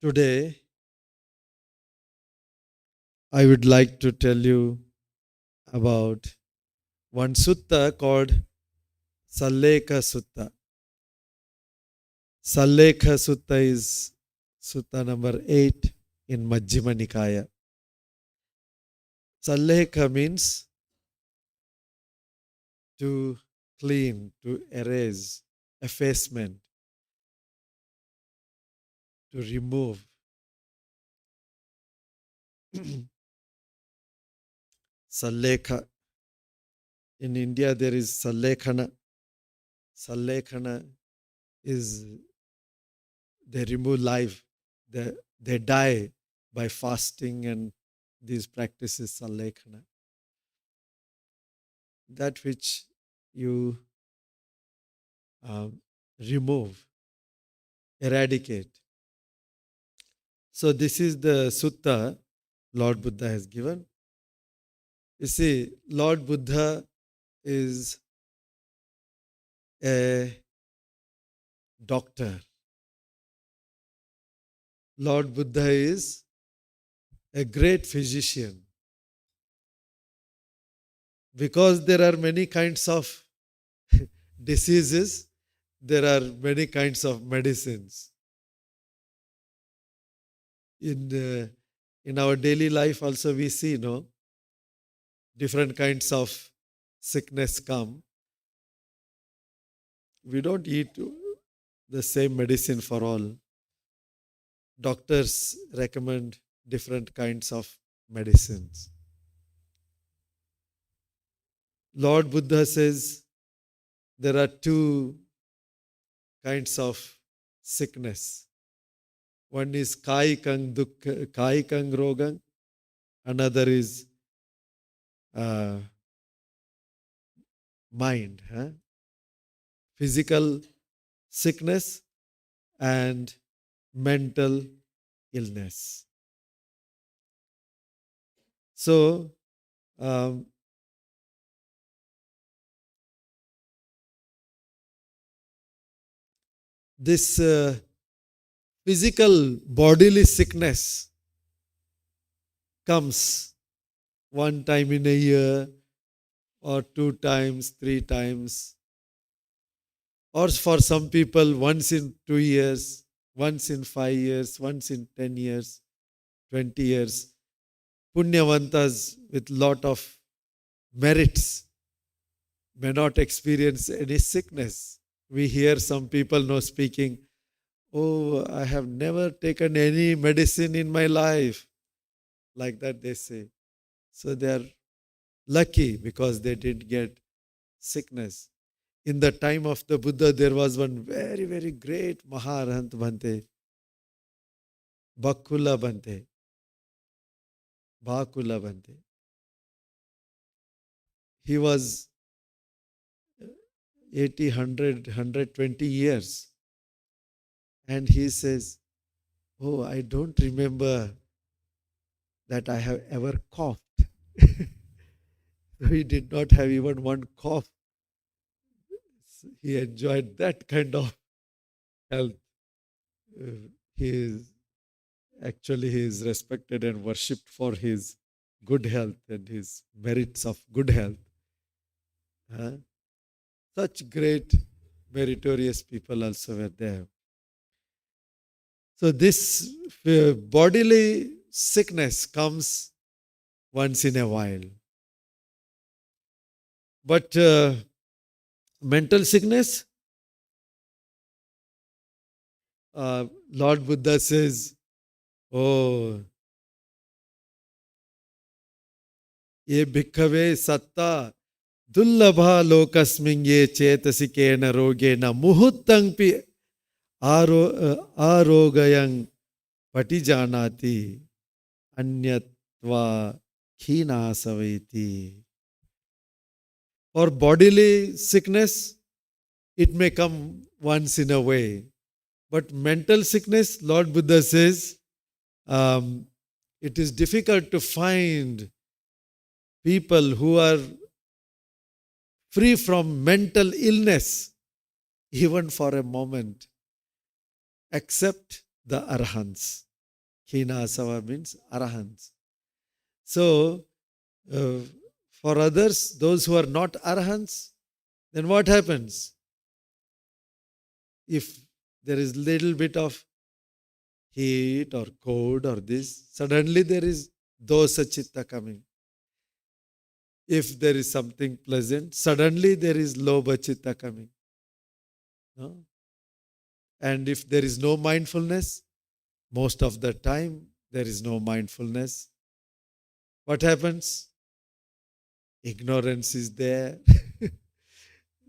Today, I would like to tell you about one sutta called Sallekha Sutta. Sallekha Sutta is sutta number 8 in Majjhima Nikaya. Sallekha means to clean, to erase, effacement, to remove. Sallekha. In India, there is Sallekhana. Sallekhana is they remove life. They die by fasting and these practices, Sallekkhana. That which you remove, eradicate. So this is the sutta Lord Buddha has given. You see, Lord Buddha is a doctor. Lord Buddha is a great physician. Because there are many kinds of diseases, there are many kinds of medicines. In our daily life also we see, different kinds of sickness come. We don't eat the same medicine for all. Doctors recommend different kinds of medicines. Lord Buddha says there are two kinds of sickness. One is kaikang dukkha, kaikang rogang. Another is mind. Physical sickness and mental illness. So, this physical bodily sickness comes one time in a year or 2 times, 3 times, or for some people once in 2 years, once in 5 years, once in 10 years, 20 years. Punyavantas with lot of merits may not experience any sickness. We hear some people speaking, "Oh, I have never taken any medicine in my life." Like that they say. So they are lucky because they didn't get sickness. In the time of the Buddha, there was one very, very great Maharahant Bhante, Bhakula Bhante. Bhakula Bhante. He was 80, 100, 120 years. And he says, "Oh, I don't remember that I have ever coughed." He did not have even one cough. He enjoyed that kind of health. He is respected and worshipped for his good health and his merits of good health. Such great meritorious people also were there. So this bodily sickness comes once in a while. But mental sickness, Lord Buddha says, "Oh, ye bhikkhave satta dullabha lokasmin ye chetasikena rogena muhuttangpi arogayang patijanati anyatva khinasaveti." For bodily sickness, it may come once in a way. But mental sickness, Lord Buddha says, it is difficult to find people who are free from mental illness, even for a moment, except the Arhants. Khinasava means arahants. So, uh, for others, those who are not arahants, then what happens? If there is little bit of heat or cold or this, suddenly there is dosa chitta coming. If there is something pleasant, suddenly there is lobha chitta coming. No? And if there is no mindfulness, most of the time there is no mindfulness. What happens? Ignorance is there.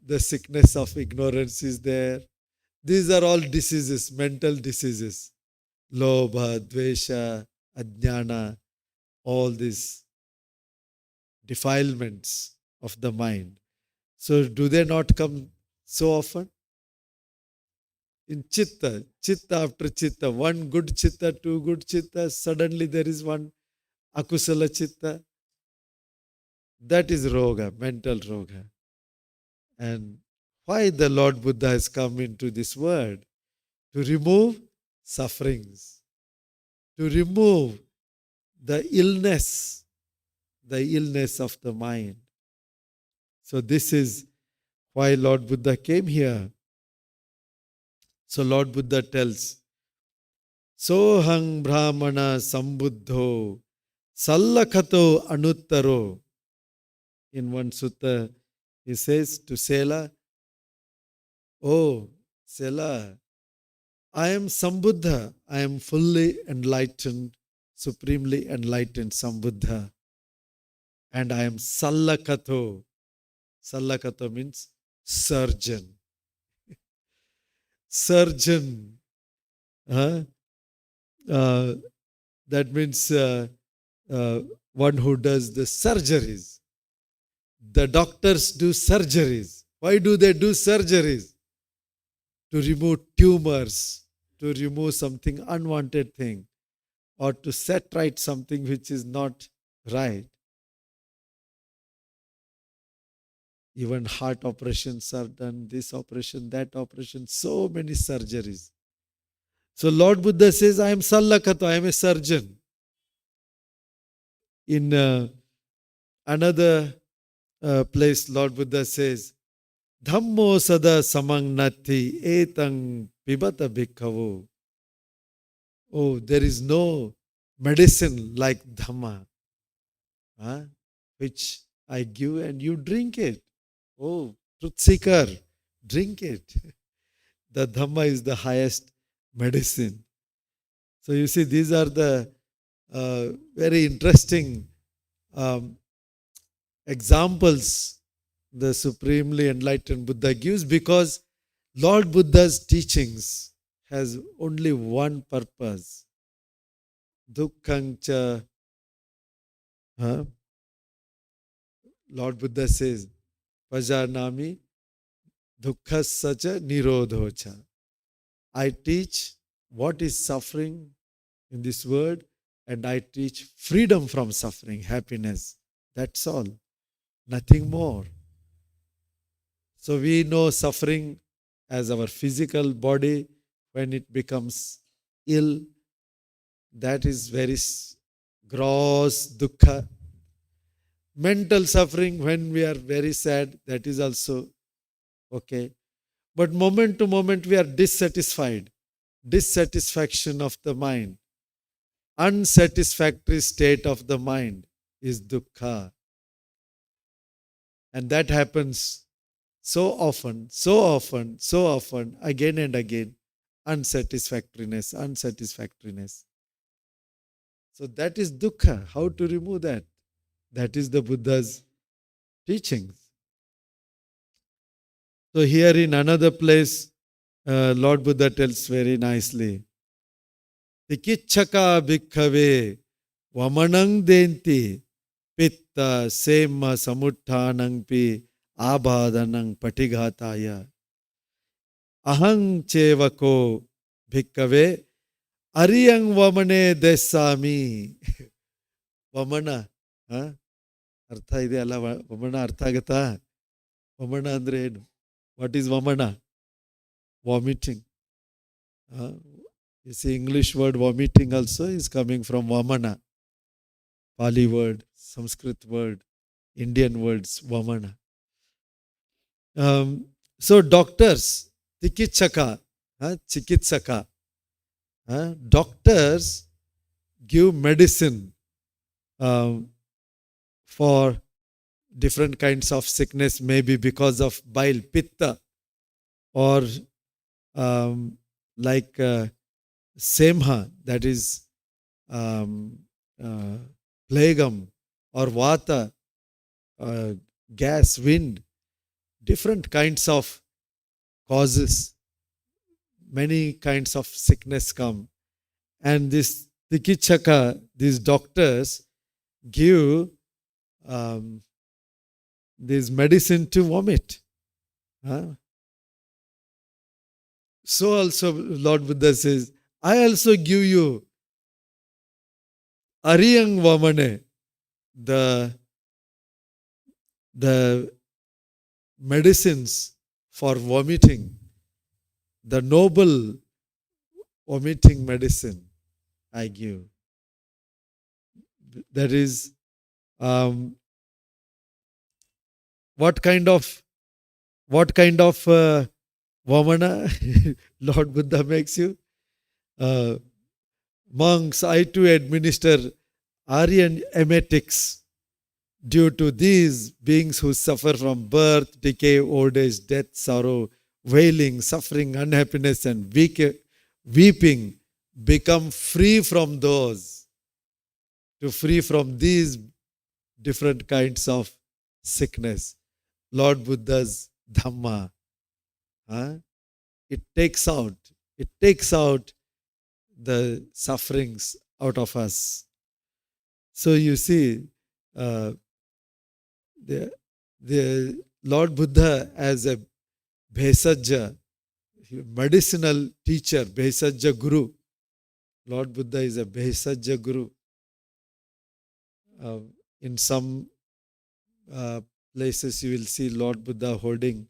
The sickness of ignorance is there. These are all diseases, mental diseases. Lobha, dvesha, ajnana, all these defilements of the mind. So, do they not come so often? In chitta, chitta after chitta, one good chitta, two good chitta, suddenly there is one akusala chitta. That is roga, mental roga. And why the Lord Buddha has come into this world? To remove sufferings, to remove the illness of the mind. So this is why Lord Buddha came here. So Lord Buddha tells, Sohang Brahmana Sambuddho Sallakhato Anuttaro. In one sutta, he says to Sela, Oh, Sela, I am Sambuddha. I am fully enlightened, supremely enlightened Sambuddha. And I am Sallakhato. Sallakhato means surgeon. Surgeon. Huh? That means one who does the surgeries. The doctors do surgeries. Why do they do surgeries? To remove tumors, to remove something unwanted thing, or to set right something which is not right. Even heart operations are done, this operation, that operation, so many surgeries. So Lord Buddha says, I am Sallakhato, I am a surgeon. In another place, Lord Buddha says, Dhammo sada samang nati etang pibata bhikkhavo. Oh, there is no medicine like Dhamma, which I give and you drink it. Oh, truth seeker, drink it. The Dhamma is the highest medicine. So you see, these are the very interesting examples the Supremely Enlightened Buddha gives, because Lord Buddha's teachings has only one purpose. Dukkhancha. Lord Buddha says, Pajanami dukkhasacha nirodhocha. I teach what is suffering in this world, and I teach freedom from suffering, happiness. That's all. Nothing more. So we know suffering as our physical body when it becomes ill. That is very gross dukkha. Mental suffering when we are very sad, that is also okay. But moment to moment we are dissatisfied. Dissatisfaction of the mind. Unsatisfactory state of the mind is dukkha. And that happens so often, so often, so often, again and again. Unsatisfactoriness, unsatisfactoriness. So that is dukkha. How to remove that? That is the Buddha's teachings. So here in another place, Lord Buddha tells very nicely, Tikichaka bhikkhave vamanang denti pitta sema samuttanang pi abhadanang patighataya ahang chevako bhikkhave ariyang vamane desami. Vamana. ಅರ್ಥ ಇದೆ ಅಲ್ಲ? ವಮನ ಅರ್ಥ ಆಗತ್ತಾ? ವಮನ ಅಂದ್ರೆ ಏನು? What is ವಮನ? Vomiting. You see, English word vomiting also is coming from vamana, Pali word, Sanskrit word, Indian words, vamana. So doctors, chikitsaka, doctors give medicine for different kinds of sickness, maybe because of bile, pitta, or like semha, that is plagueum, or vata, gas, wind, different kinds of causes, many kinds of sickness come. And this Tikichaka, these doctors give this medicine to vomit. So also Lord Buddha says, I also give you Ariyang Vamane, the medicines for vomiting, the noble vomiting medicine I give. That is, what kind of vamana Lord Buddha makes you? Monks, I too administer Aryan emetics due to these beings who suffer from birth, decay, old age, death, sorrow, wailing, suffering, unhappiness, and weeping, become free from those, to free from these different kinds of sickness. Lord Buddha's Dhamma, it takes out the sufferings out of us. So you see, the Lord Buddha as a Bhesajja, medicinal teacher, Bhesajja Guru. Lord Buddha is a Bhesajja Guru. In some places you will see Lord Buddha holding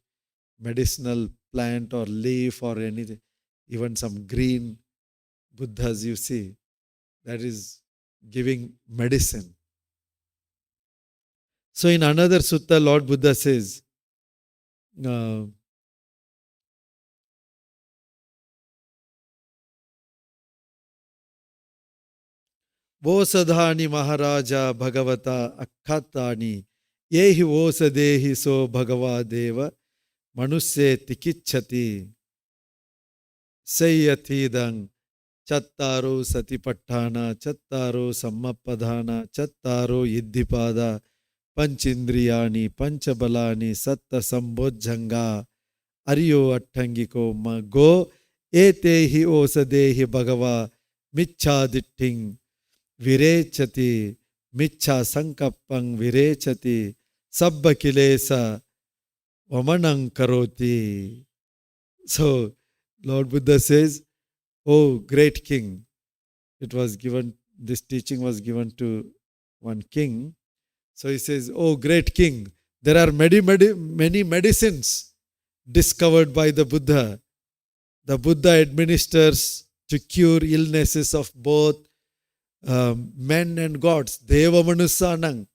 medicinal plant or leaf or anything, even some green Buddhas you see, that is giving medicine. So in another sutta, Lord Buddha says, Vosadhani Maharaja Bhagavata Akkhatani Yehi Vosadehi So Bhagava Deva Manusye Tikichati Sayyatidang Chattaro Satipatthana Chattaro Sammapadhana Chattaro Yiddhipada Panchindriyani Panchabalani Satta Sambodjanga Aryo Attangiko Go Etehi Osadehi Bhagava Michaditting Virechati Micha Sankappang Virechati Sabba Kilesa Vamanang Karoti. So Lord Buddha says, oh great king, this teaching was given to one king. So he says, oh great king, there are many medicines discovered by the Buddha. The Buddha administers to cure illnesses of both men and gods, Deva Manusanang,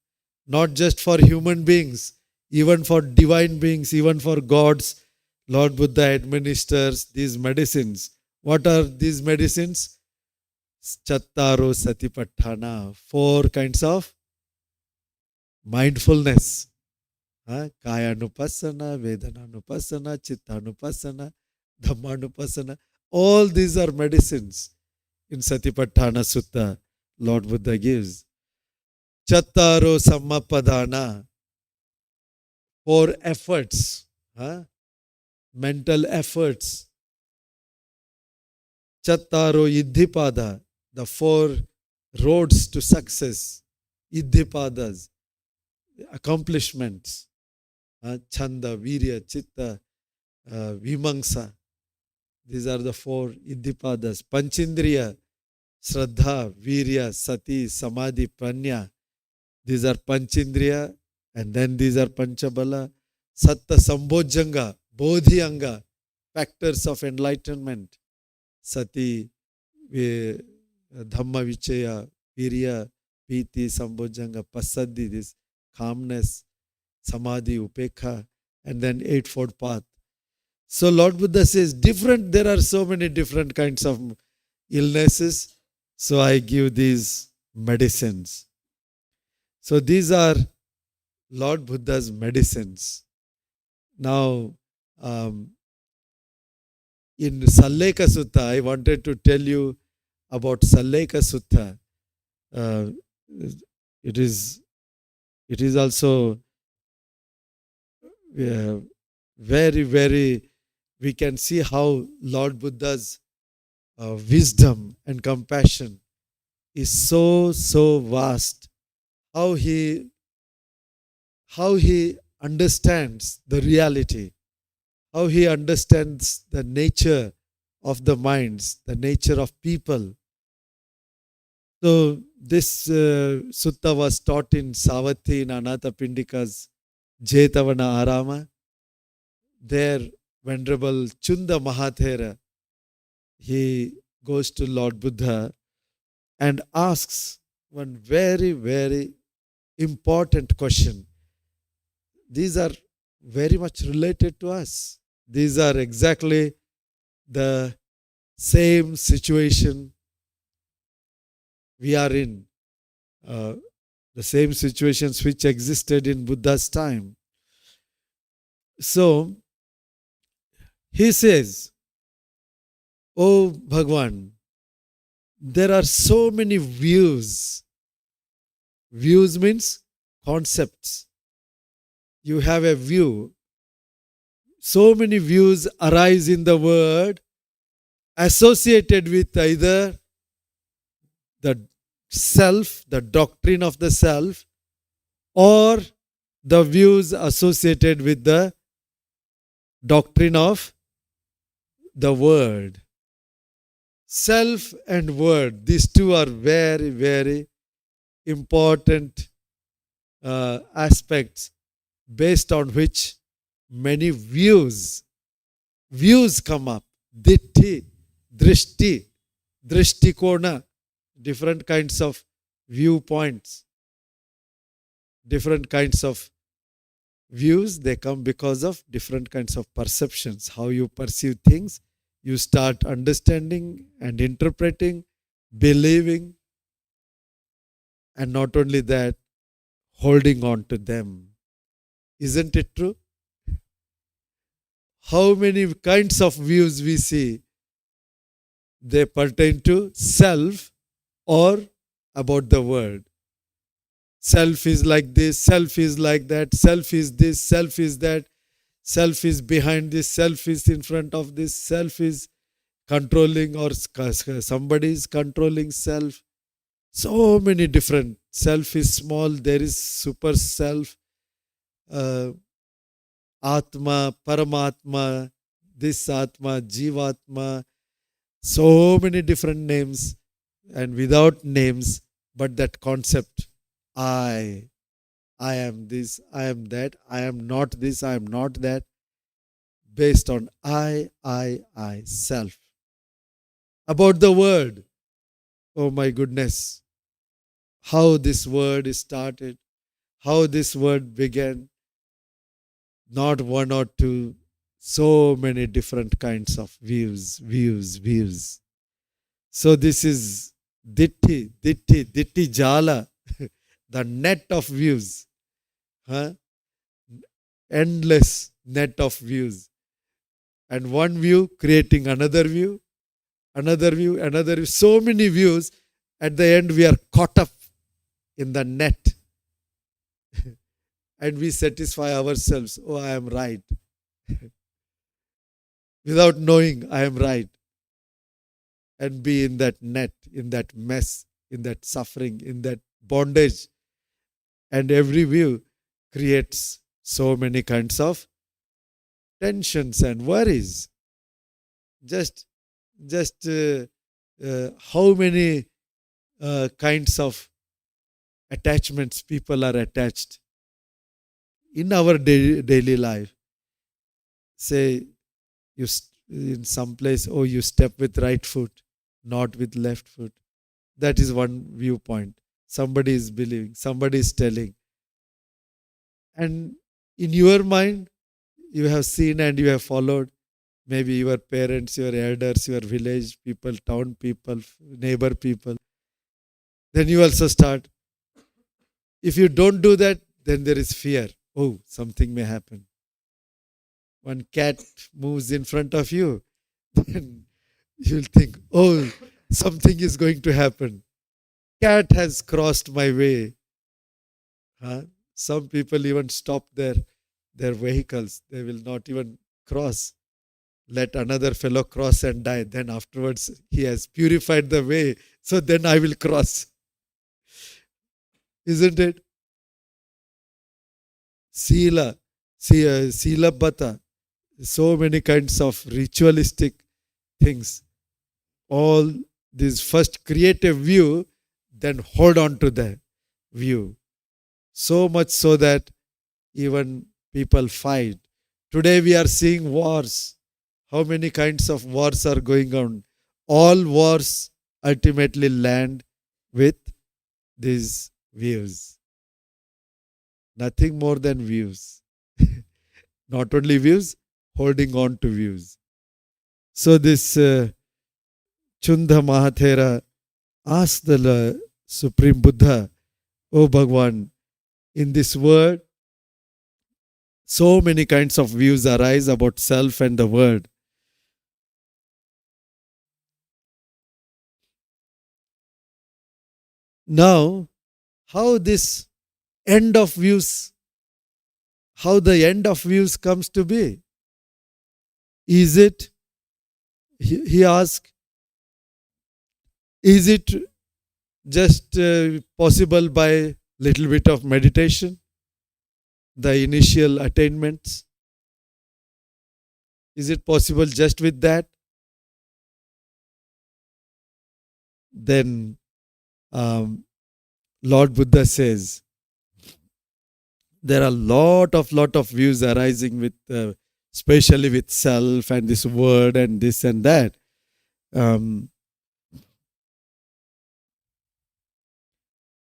not just for human beings, even for divine beings, even for gods. Lord Buddha administers these medicines. What are these medicines? Chattaro Satipatthana, 4 kinds of mindfulness. Kaya Anupassana, Vedana Anupassana, Chitta Anupassana, Dhamma Anupassana. All these are medicines in Satipatthana Sutta Lord Buddha gives. Chattaro Sammapadhana, 4 efforts, mental efforts. Chattaro Iddhipada, the 4 roads to success. Iddhipadas, accomplishments. Chanda, Virya, Chitta, Vimamsa. These are the 4 Iddhipadas. Panchindriya, Shraddha, Virya, Sati, Samadhi, Pranya. These are Panchindriya, and then these are Panchabala. Satta Sambojjanga, Bodhi Anga, factors of enlightenment. Sati, Dhamma Vichaya, Virya, Piti, Sambojanga, Passaddhi, this calmness, Samadhi, Upekha, and then Eightfold Path. So Lord Buddha says, there are so many different kinds of illnesses, so I give these medicines. So these are Lord Buddha's medicines. Now, in Sallekha Sutta, I wanted to tell you about Sallekha Sutta. It is also very, very, we can see how Lord Buddha's wisdom and compassion is so vast. How he understands the reality, how he understands the nature of the minds, the nature of people. So this sutta was taught in Savatthi in Anathapindika's Jetavana Arama. There, Venerable Chunda Mahathera, he goes to Lord Buddha and asks one very, very important question. These are very much related to us. These are exactly the same situation we are in. The same situations which existed in Buddha's time. So, he says, "Oh Bhagwan, there are so many views." Views means concepts. You have a view. So many views arise in the world associated with either the self, the doctrine of the self, or the views associated with the doctrine of the word. Self and word, these two are very, very important aspects based on which many views come up. Ditti, drishti, drishtikona, different kinds of viewpoints, different kinds of views, they come because of different kinds of perceptions. How you perceive things, you start understanding and interpreting, believing, and not only that, holding on to them. Isn't it true? How many kinds of views we see, they pertain to self or about the world. Self is like this, self is like that, self is this, self is that, self is behind this, self is in front of this, self is controlling, or somebody is controlling self. So many different. Self is small, there is super self, Atma, Paramatma, this Atma, Jivatma, so many different names, and without names, but that concept, I am this, I am that, I am not this, I am not that, based on I, self. About the word, oh my goodness, how this word started, how this word began, not one or two, so many different kinds of views. So this is ditti jala, the net of views, endless net of views, and one view creating another view, another view, another view, so many views. At the end, we are caught up in the net. And we satisfy ourselves, oh, I am right. Without knowing I am right. And be in that net, in that mess, in that suffering, in that bondage. And every view creates so many kinds of tensions and worries. Just how many kinds of attachments people are attached in our daily life. Say, you in some place, oh, you step with right foot. not with left foot. That is one viewpoint. Somebody is believing, somebody is telling. And in your mind, you have seen and you have followed maybe your parents, your elders, your village people, town people, neighbor people. Then you also start. If you don't do that, then there is fear. Oh, something may happen. One cat moves in front of you, then you'll think, oh, something is going to happen. Cat has crossed my way. Huh? Some people even stop their vehicles. They will not even cross. Let another fellow cross and die. Then afterwards, he has purified the way. So then I will cross. Isn't it? Sila, Sila Bata. So many kinds of ritualistic things. All this first create a view, then hold on to the view. So much so that even people fight. Today we are seeing wars. How many kinds of wars are going on? All wars ultimately land with these views. Nothing more than views. Not only views, holding on to views. So this Chunda Mahathera asked the Supreme Buddha, "O Bhagwan, in this world, so many kinds of views arise about self and the world. Now, how this end of views, how the end of views comes to be? Is it," he asked, "is it just possible by little bit of meditation, the initial attainments? Is it possible just with that?" Then Lord Buddha says, there are lot of views arising with, especially with self and this word and this and that.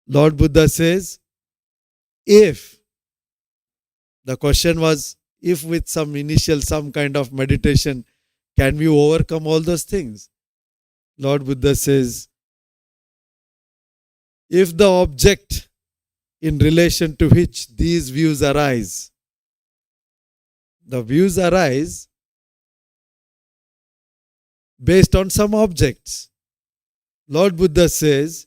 Lord Buddha says, if, the question was, if with some kind of meditation, can we overcome all those things? Lord Buddha says, if the object in relation to which these views arise, the views arise based on some objects. Lord Buddha says,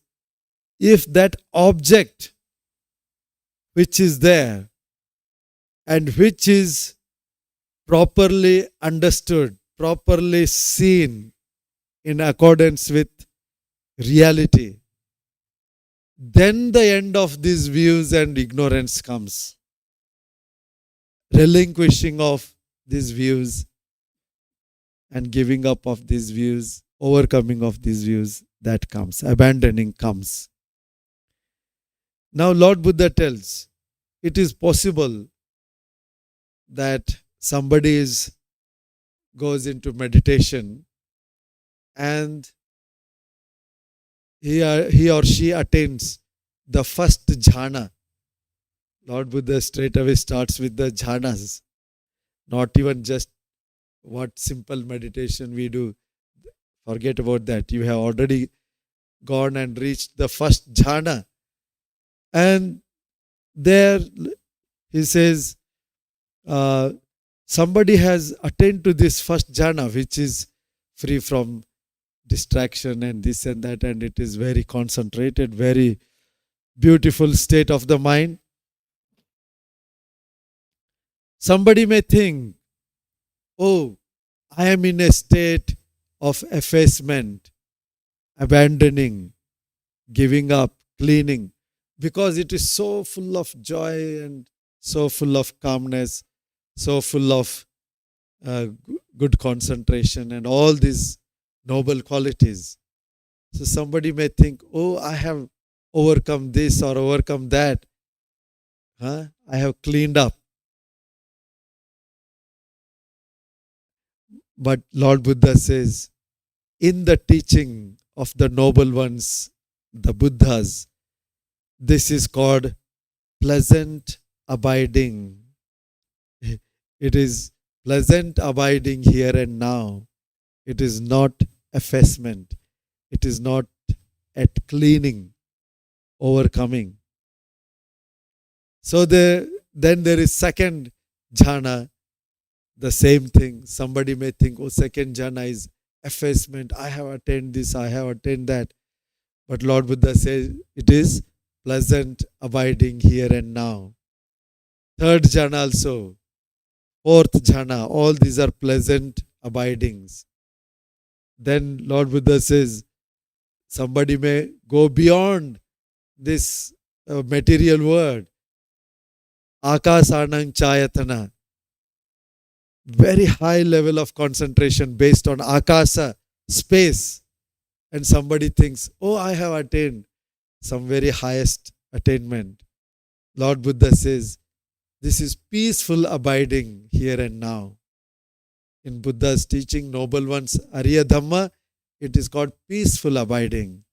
if that object which is there and which is properly understood, properly seen in accordance with reality, then the end of these views and ignorance comes. Relinquishing of these views and giving up of these views, overcoming of these views, that comes. Abandoning comes. Now Lord Buddha tells, it is possible that somebody goes into meditation and he or she attains the first jhana. Lord Buddha straight away starts with the jhanas, not even just what simple meditation we do. Forget about that. You have already gone and reached the first jhana. And there he says, somebody has attained to this first jhana, which is free from distraction and this and that, and it is very concentrated, very beautiful state of the mind. Somebody may think, oh, I am in a state of effacement, abandoning, giving up, cleaning, because it is so full of joy and so full of calmness, so full of good concentration and all these noble qualities. So somebody may think, oh, I have overcome this or overcome that. I have cleaned up. But Lord Buddha says, in the teaching of the noble ones, the Buddhas, this is called pleasant abiding. It is pleasant abiding here and now. It is not effacement. It is not at cleaning, overcoming. So then there is second jhana, the same thing. Somebody may think, oh, second jhana is effacement. I have attained this, I have attained that. But Lord Buddha says it is pleasant abiding here and now. Third jhana also. Fourth jhana. All these are pleasant abidings. Then Lord Buddha says somebody may go beyond this material world. Akasanang chayatana. Very high level of concentration based on akasa, space. And somebody thinks, oh, I have attained some very highest attainment. Lord Buddha says, this is peaceful abiding here and now. In Buddha's teaching, noble ones, Arya Dhamma, it is called peaceful abiding.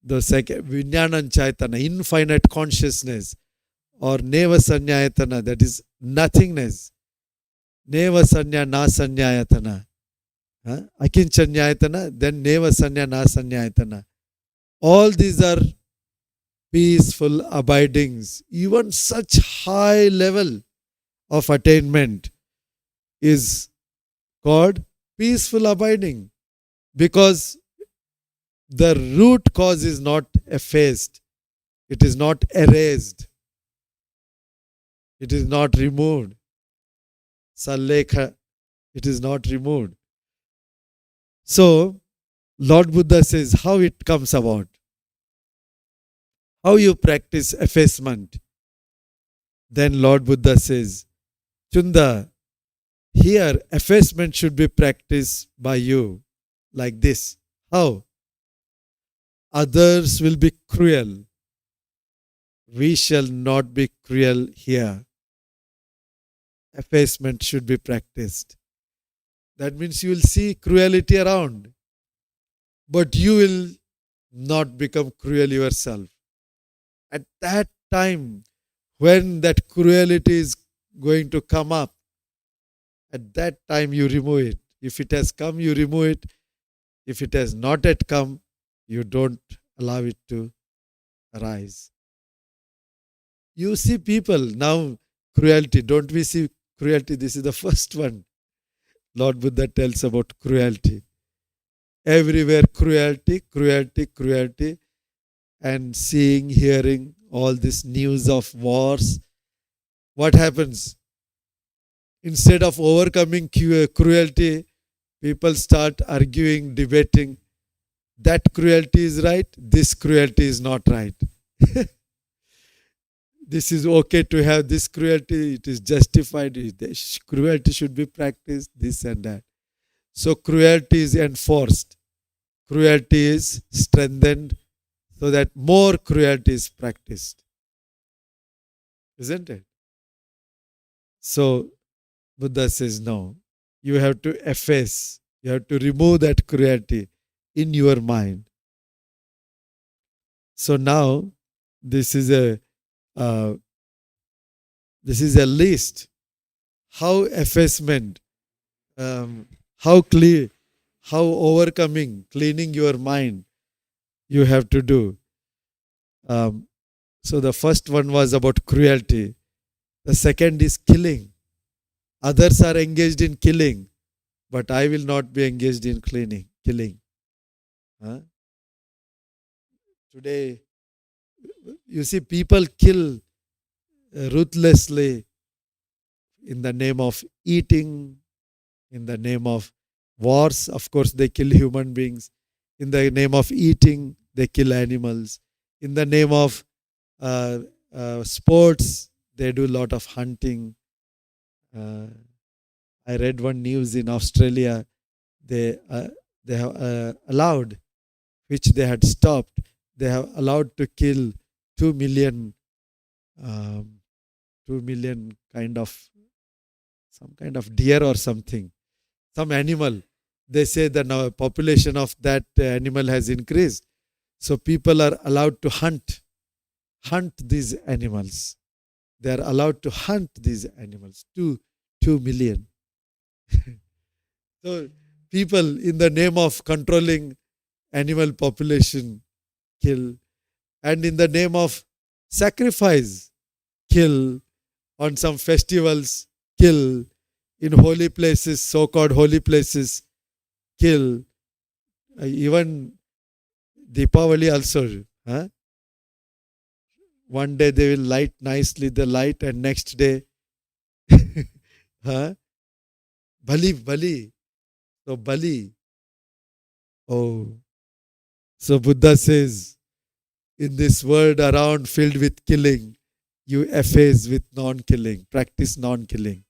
The second, Vijnanan Chaitana, infinite consciousness, or Neva Sanyayatana, that is nothingness. Neva Sanya Na Sanyayatana. Akinchanyayatana, then Neva Sanya Na Sanyayatana. All these are peaceful abidings. Even such high level of attainment is called peaceful abiding, because the root cause is not effaced, it is not erased, it is not removed. Sallekha, it is not removed. So, Lord Buddha says how it comes about. How you practice effacement. Then Lord Buddha says, Chunda, here effacement should be practiced by you like this. How? Others will be cruel. We shall not be cruel here. Effacement should be practiced. That means you will see cruelty around, but you will not become cruel yourself. At that time, when that cruelty is going to come up, at that time you remove it. If it has come, you remove it. If it has not yet come, you don't allow it to arise. You see people now, cruelty. Don't we see cruelty? This is the first one. Lord Buddha tells about cruelty. Everywhere cruelty, cruelty, cruelty. And seeing, hearing all this news of wars. What happens? Instead of overcoming cruelty, people start arguing, debating. That cruelty is right, this cruelty is not right. This is okay to have this cruelty, it is justified, cruelty should be practiced, this and that. So cruelty is enforced, cruelty is strengthened, so that more cruelty is practiced. Isn't it? So Buddha says, no, you have to efface, you have to remove that cruelty in your mind. So now this is a list. How effacement, how clear, how overcoming, cleaning your mind you have to do. So the first one was about cruelty. The second is killing. Others are engaged in killing, but I will not be engaged in killing. Today, you see people kill ruthlessly in the name of eating, in the name of wars. Of course, they kill human beings. In the name of eating, they kill animals. In the name of sports, they do a lot of hunting. I read one news in Australia. They have allowed, which they had stopped, they have allowed to kill 2 million kind of, some kind of deer or something, some animal. they say that now population of that animal has increased. So people are allowed to hunt these animals. They are allowed to hunt these animals. 2 million. So people, in the name of controlling animal population, kill, and in the name of sacrifice, kill, on some festivals, kill, in holy places, so-called holy places, kill. Even Deepavali also. Huh? One day they will light nicely the light, and next day, huh? Bali. So Bali. Oh. So Buddha says, in this world around filled with killing, you efface with non-killing, practice non-killing.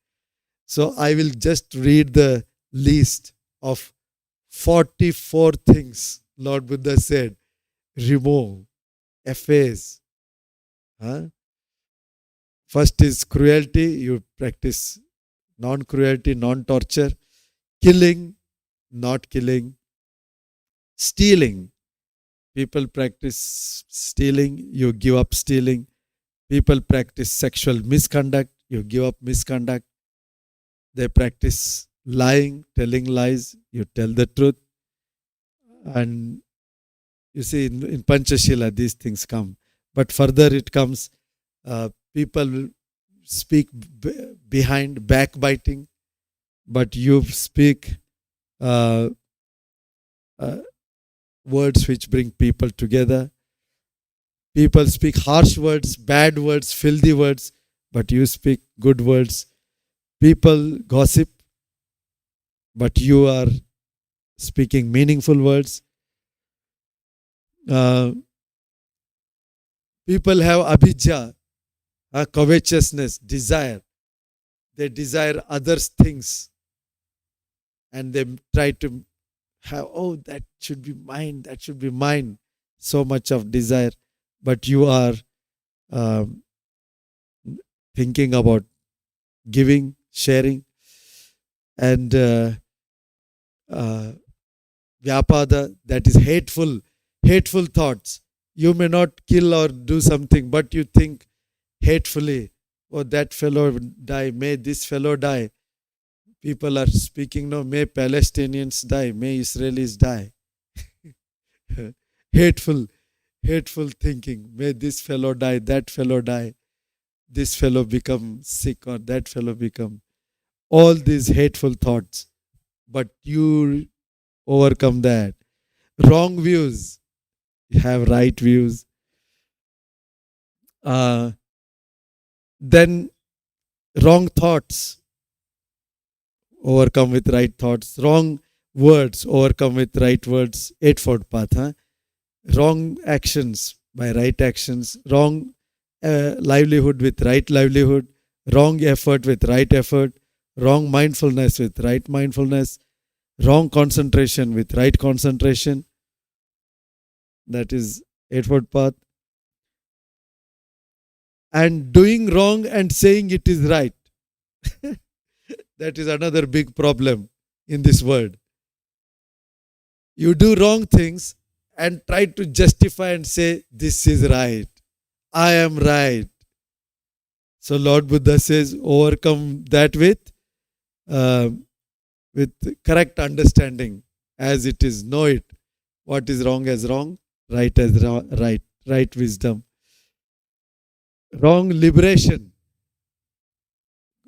So I will just read the list of 44 things Lord Buddha said. Remove, efface. Huh? First is cruelty, you practice non-cruelty, non-torture. Killing, not killing. Stealing, people practice stealing, you give up stealing. People practice sexual misconduct, you give up misconduct. They practice lying, telling lies, you tell the truth. And you see, in Panchashila, these things come. But further it comes, people speak behind, backbiting, but you speak words which bring people together. People speak harsh words, bad words, filthy words, but you speak good words. People gossip, but you are speaking meaningful words. People have abhijja, covetousness, desire. They desire others' things, and they try to have, oh, that should be mine, that should be mine. So much of desire, but you are thinking about giving, sharing, and vyapada, that is hateful thoughts. You may not kill or do something, but you think hatefully, oh, that fellow die, may this fellow die. People are speaking, no, may Palestinians die, may Israelis die. hateful thinking, may this fellow die, that fellow die, this fellow become sick or that fellow become, all these hateful thoughts. But you overcome that. Wrong views, have right views. Then wrong thoughts, overcome with right thoughts. Wrong words, overcome with right words. Eightfold path. Huh? Wrong actions by right actions. Wrong livelihood with right livelihood. Wrong effort with right effort. Wrong mindfulness with right mindfulness. Wrong concentration with right concentration. That is eightfold path. And doing wrong and saying it is right. That is another big problem in this world. You do wrong things and try to justify and say, this is right. I am right. So Lord Buddha says, overcome that with correct understanding as it is. Know it. What is wrong as wrong, right as right. Right wisdom. Wrong liberation,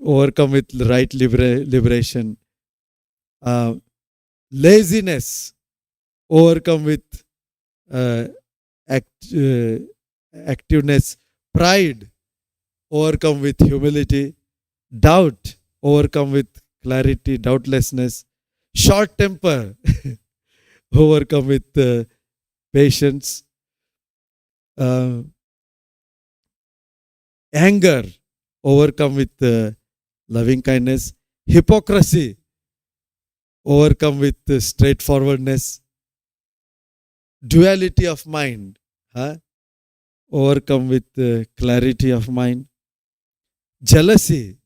overcome with right liberation. Laziness, overcome with activeness. Pride, overcome with humility. Doubt, overcome with clarity, doubtlessness. Short temper, overcome with patience. Anger, overcome with loving kindness. Hypocrisy, overcome with straightforwardness. Duality of mind, overcome with clarity of mind. Jealousy,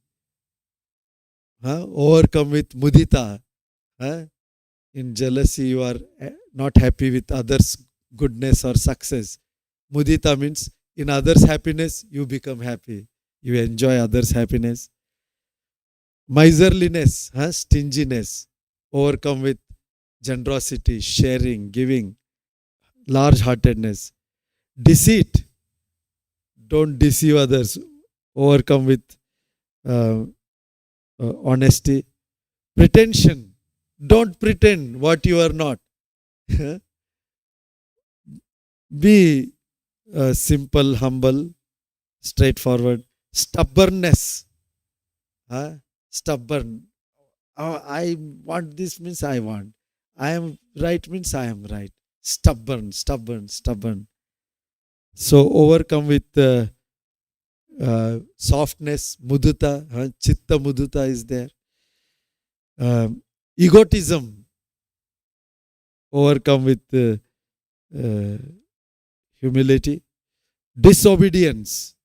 overcome with mudita, In jealousy, you are not happy with others' goodness or success. Mudita means in others' happiness, you become happy. You enjoy others' happiness. Miserliness, stinginess, overcome with generosity, sharing, giving, large-heartedness. Deceit, don't deceive others. Overcome with uh, honesty. Pretension, don't pretend what you are not. Be simple, humble, straightforward. Stubbornness, stubborn. I want this means I want. I am right means I am right. Stubborn, stubborn, stubborn. So overcome with softness, mudita, chitta mudita is there. Egotism, overcome with humility. Disobedience,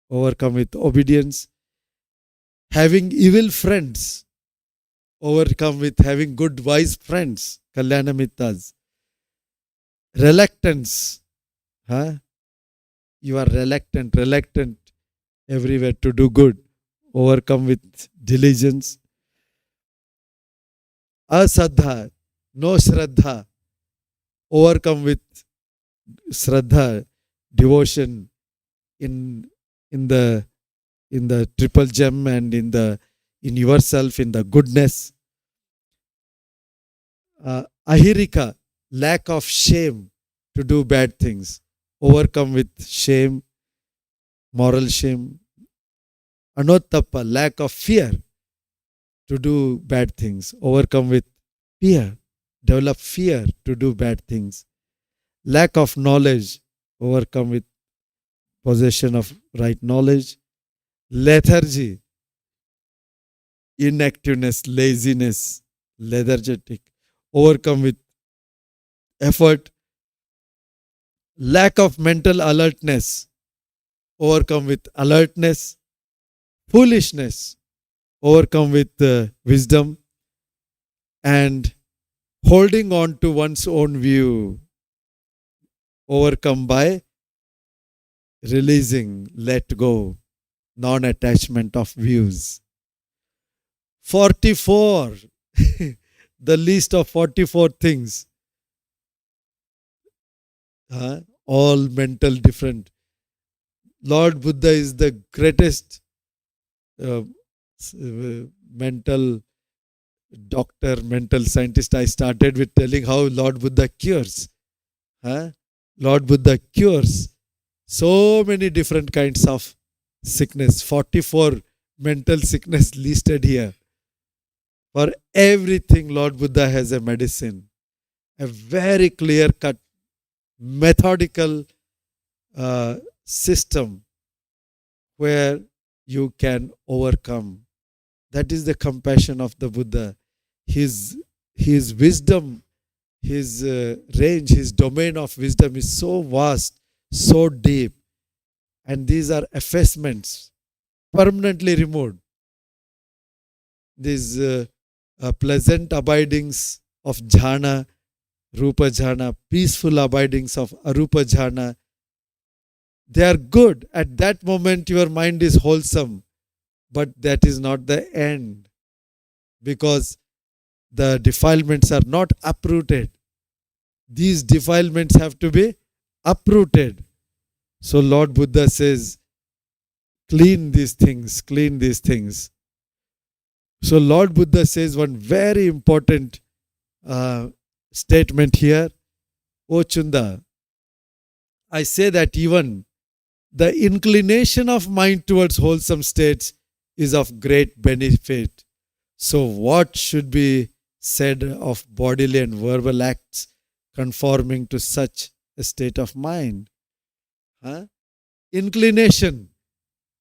overcome with obedience. Having evil friends, overcome with having good wise friends, kalyana mittas. Reluctance, you are reluctant everywhere to do good, overcome with diligence. Asadha, no shraddha, overcome with shraddha, devotion in the triple gem and in yourself, in the goodness. Ahirika, lack of shame to do bad things, overcome with shame, moral shame. Anottappa, lack of fear to do bad things, overcome with fear, develop fear to do bad things. Lack of knowledge, overcome with possession of right knowledge. Lethargy, inactiveness, laziness, lethargic, overcome with effort. Lack of mental alertness, overcome with alertness. Foolishness, overcome with wisdom. And holding on to one's own view, overcome by releasing, let go, non-attachment of views. 44, the list of 44 things, all mental different. Lord Buddha is the greatest mental doctor, mental scientist. I started with telling how Lord Buddha cures. Lord Buddha cures so many different kinds of sickness. 44 mental sickness listed here. For everything, Lord Buddha has a medicine. A very clear-cut, methodical system where you can overcome. That is the compassion of the Buddha. His wisdom, his range, his domain of wisdom is so vast, so deep. And these are effacements, permanently removed. These pleasant abidings of jhana, rupa jhana, peaceful abidings of arupa jhana, they are good. At that moment, your mind is wholesome. But that is not the end. Because the defilements are not uprooted. These defilements have to be uprooted. So Lord Buddha says, clean these things, clean these things. So Lord Buddha says one very important statement here. O Chunda, I say that even the inclination of mind towards wholesome states is of great benefit. So what should be said of bodily and verbal acts conforming to such a state of mind? Inclination.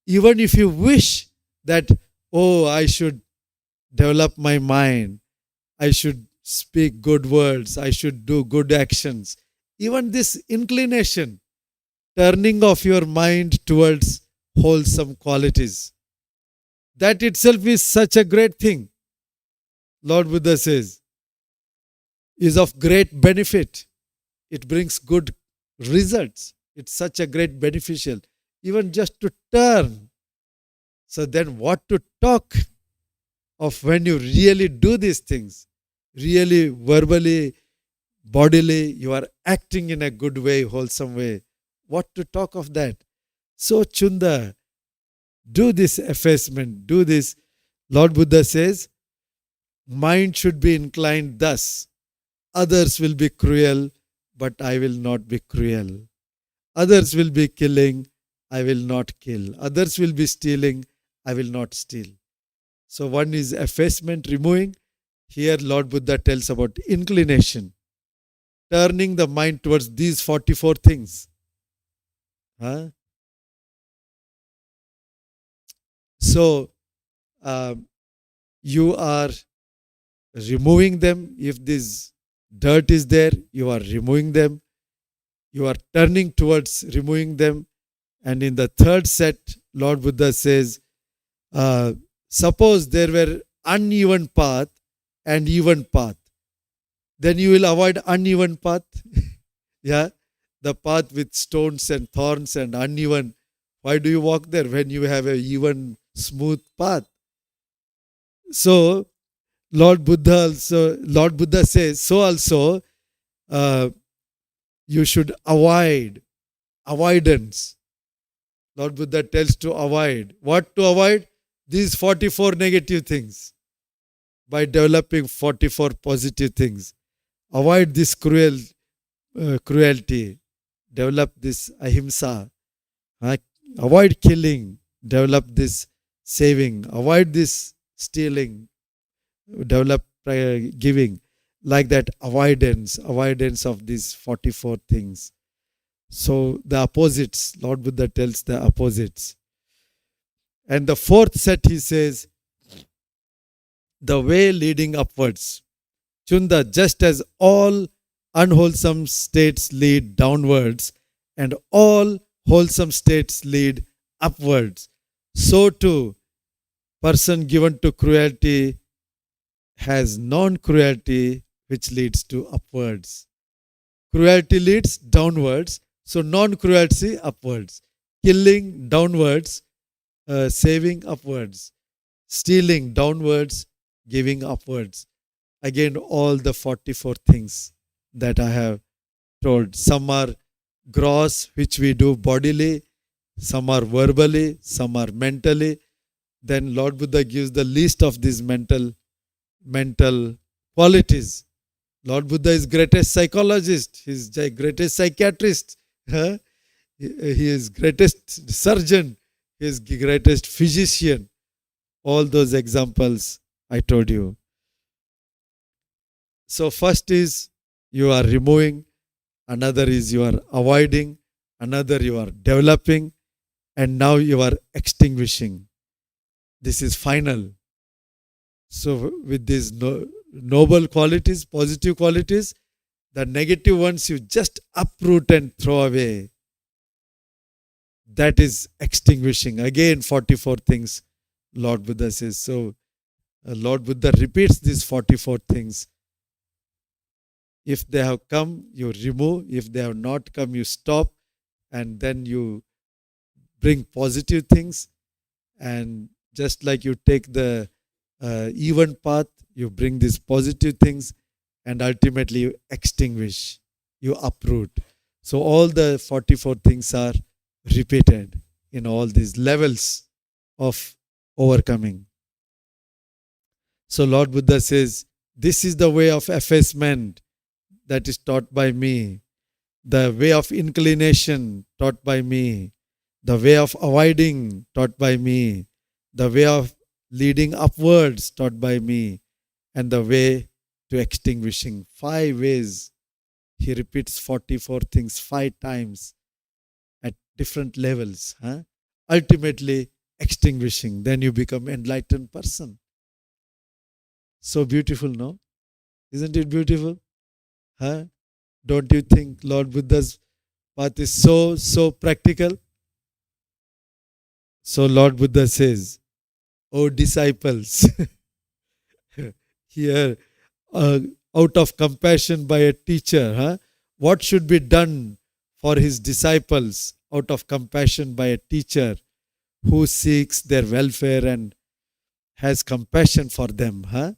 Even if you wish that, oh, I should develop my mind, I should speak good words, I should do good actions. Even this inclination, turning of your mind towards wholesome qualities, that itself is such a great thing. Lord Buddha says, is of great benefit. It brings good results. It's such a great beneficial. Even just to turn. So then what to talk of when you really do these things? Really verbally, bodily, you are acting in a good way, wholesome way. What to talk of that? So Chunda, do this effacement, do this. Lord Buddha says, mind should be inclined thus. Others will be cruel, but I will not be cruel. Others will be killing, I will not kill. Others will be stealing, I will not steal. So one is effacement, removing. Here Lord Buddha tells about inclination, turning the mind towards these 44 things. Huh? So you are removing them. If this dirt is there, you are removing them. You are turning towards removing them. And in the third set, Lord Buddha says, suppose there were uneven path and even path, then you will avoid uneven path. Yeah, the path with stones and thorns and uneven. Why do you walk there when you have a even smooth path? So Lord Buddha says, so also you should avoid. Avoidance. Lord Buddha tells to avoid. What to avoid? These 44 negative things. By developing 44 positive things. Avoid this cruelty. Develop this ahimsa. Avoid killing. Develop this saving. Avoid this stealing. Develop giving. Like that, avoidance of these 44 things. So the opposites, Lord Buddha tells the opposites. And the fourth set, he says, the way leading upwards. Chunda, just as all unwholesome states lead downwards and all wholesome states lead upwards, so too, person given to cruelty has non-cruelty which leads to upwards. Cruelty leads downwards, so non-cruelty upwards. Killing downwards, saving upwards. Stealing downwards, giving upwards. Again, all the 44 things that I have told. Some are gross, which we do bodily. Some are verbally. Some are mentally. Then Lord Buddha gives the list of these mental qualities. Lord Buddha is greatest psychologist. He is the greatest psychiatrist. Huh? He is greatest surgeon. He is greatest physician. All those examples I told you. So first is you are removing. Another is you are avoiding. Another you are developing. And now you are extinguishing. This is final. So with these noble qualities, positive qualities, the negative ones you just uproot and throw away. That is extinguishing. Again, 44 things Lord Buddha says. So Lord Buddha repeats these 44 things. If they have come, you remove. If they have not come, you stop. And then you bring positive things. And just like you take the even path, you bring these positive things, and ultimately you extinguish, you uproot. So all the 44 things are repeated in all these levels of overcoming. So Lord Buddha says, this is the way of effacement that is taught by me, the way of inclination taught by me, the way of avoiding taught by me, the way of leading upwards taught by me, and the way to extinguishing. 5 ways. He repeats 44 things 5 times at different levels. Ultimately extinguishing. Then you become enlightened person. So beautiful, no? Isn't it beautiful? Don't you think Lord Buddha's path is so practical? So Lord Buddha says, O disciples, here out of compassion by a teacher. Huh? What should be done for his disciples out of compassion by a teacher who seeks their welfare and has compassion for them? Huh?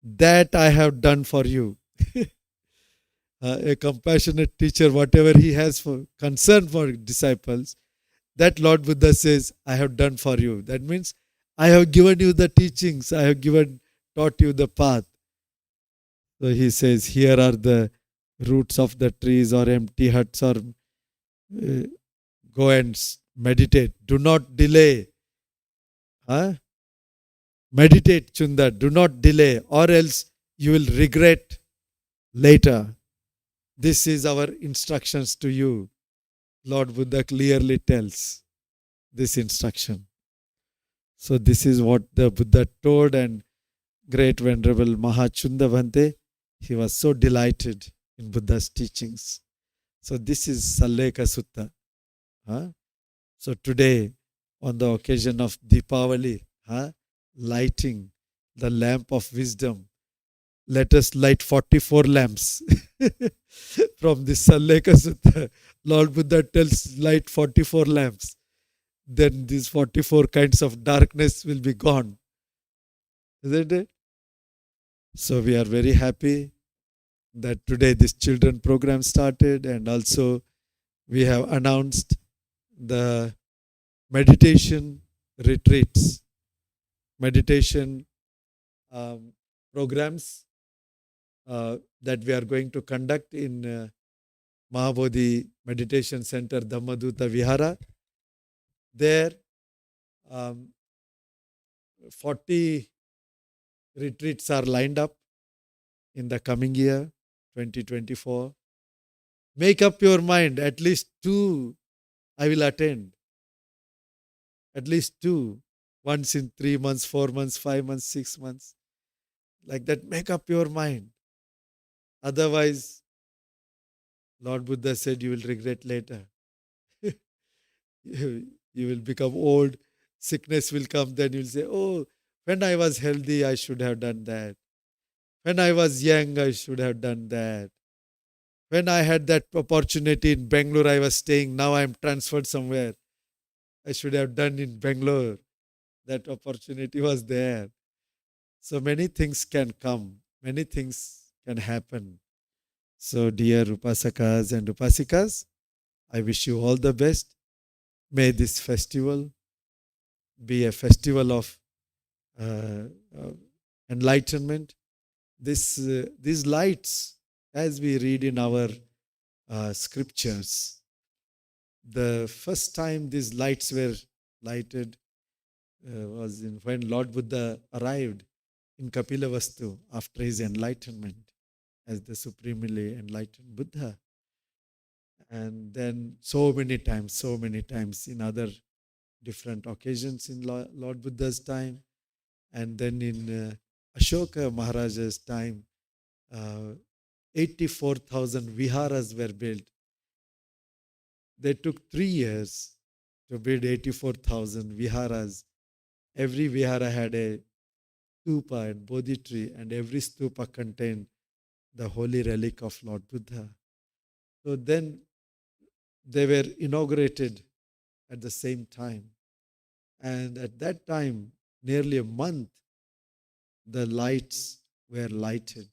That I have done for you. A compassionate teacher, whatever he has for concern for disciples, that Lord Buddha says, I have done for you. That means I have given you the teachings, I have taught you the path. So he says, here are the roots of the trees or empty huts, or go and meditate. Do not delay. Huh? Meditate, Chunda. Do not delay, or else you will regret later. This is our instructions to you. Lord Buddha clearly tells this instruction. So this is what the Buddha told, and great Venerable Maha Bhante, he was so delighted in Buddha's teachings. So this is Sallekha Sutta. Huh? So today, on the occasion of Deepavali, lighting the lamp of wisdom, let us light 44 lamps from this Sallekha Sutta. Lord Buddha tells light 44 lamps. Then these 44 kinds of darkness will be gone. Isn't it? So we are very happy that today this children program started, and also we have announced the meditation retreats, meditation programs that we are going to conduct in Maha Bodhi Meditation Center, Dhamma Vihara. There, 40 retreats are lined up in the coming year, 2024. Make up your mind, at least 2 I will attend. At least 2. Once in 3 months, 4 months, 5 months, 6 months. Like that, make up your mind. Otherwise, Lord Buddha said you will regret later. You will become old, sickness will come, then you will say, oh, when I was healthy, I should have done that. When I was young, I should have done that. When I had that opportunity in Bengaluru, I was staying, now I am transferred somewhere. I should have done in Bengaluru. That opportunity was there. So many things can come, many things can happen. So dear Upasakas and Upasikas, I wish you all the best. May this festival be a festival of enlightenment. These lights, as we read in our scriptures, the first time these lights were lighted was when Lord Buddha arrived in Kapilavastu after his enlightenment as the supremely enlightened Buddha. And then so many times in other different occasions in Lord Buddha's time, and then in Ashoka Maharaja's time, 84,000 viharas were built. They took 3 years to build 84,000 viharas. Every vihara had a stupa and bodhi tree, and every stupa contained the holy relic of Lord Buddha. So then they were inaugurated at the same time. And at that time, nearly a month, the lights were lighted.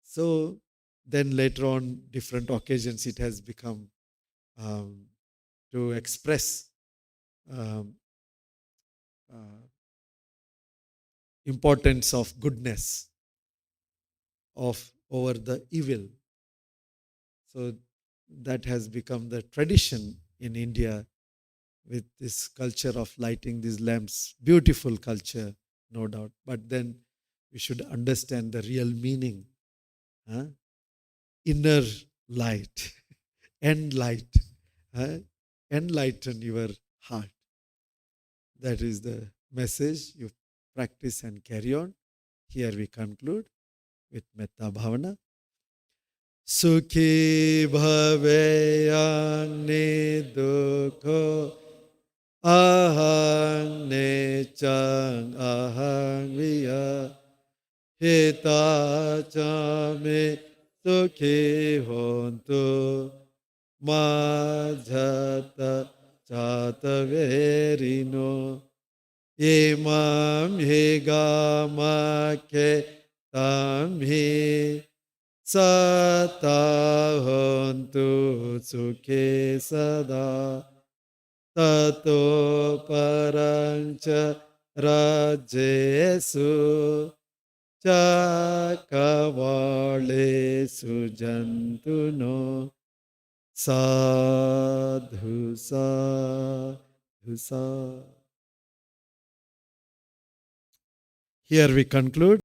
So then later on, different occasions, it has become to express importance of goodness over the evil. So that has become the tradition in India with this culture of lighting these lamps. Beautiful culture, no doubt. But then we should understand the real meaning. Inner light, end light, enlighten your heart. That is the message you practice and carry on. Here we conclude with Metta Bhavana. Sukhi bhaveyan nidukho ahang necang ahang viya hitachame sukhi hontu majhata chataverino imam higamake tamhi Satahontu sukhe sada tato parancha rajesu chakavale sujantuno sadhu sadhu sadhu. Here we conclude.